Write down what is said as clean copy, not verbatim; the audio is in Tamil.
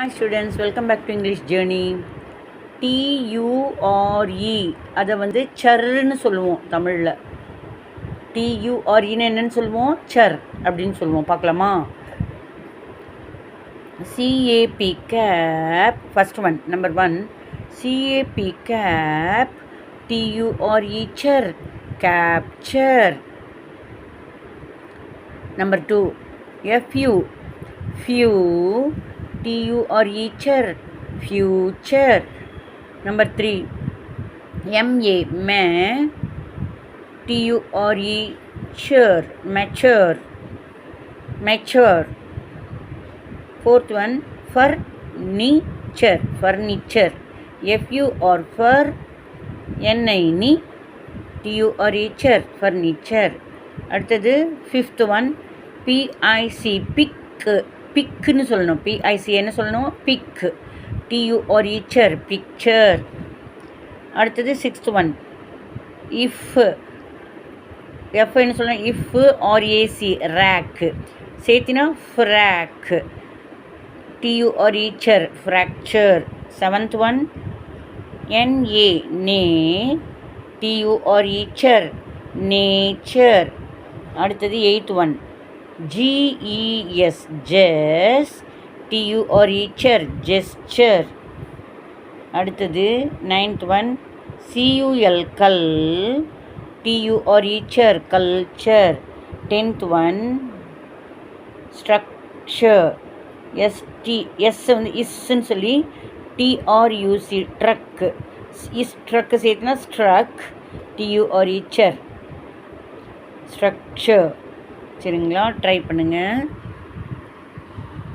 Hi students, welcome back to English Journey. TURE அதை வந்து சர்ன்னு சொல்லுவோம் தமிழில். TUREன்னு என்னன்னு சொல்லுவோம்? சர் அப்படின்னு சொல்லுவோம். பார்க்கலாமா? CAP cap, first one, number 1, CAP cap, TURE char, capture. Number 2, FU, few, TURE char, future. Number 3, MA, ma, TURE chur, mature, mature. Fourth one, furniture, furniture, FU or fur, NINI, TURE chur, furniture. அடுத்தது ஃபிஃப்த் ஒன் PIC, பிக், பிக்குன்னு சொல்லணும். PIC என்ன சொல்லணும்? Pic, TURE chur, picture. அடுத்தது சிக்ஸ்த் ஒன் இஃப், எஃப் என்ன சொல்லணும்? இஃப் RAC, ரேக், சேர்த்தினா frac, TURE chur, fracture. Seventh one NA, na, TURE chur, nature. அடுத்தது eighth one GES, ges, TURE chur, gesture. அடுத்தது ninth one CUL, cul, TURE chur, culture. Tenth one structure, S வந்து இஸ்ன்னு சொல்லி TRUC, ட்ரக், இஸ் ட்ரக் சேர்த்துனா ஸ்ட்ரக், TURE chur, ஸ்ட்ரக்சர். சரிங்களா? ட்ரை பண்ணுங்கள்.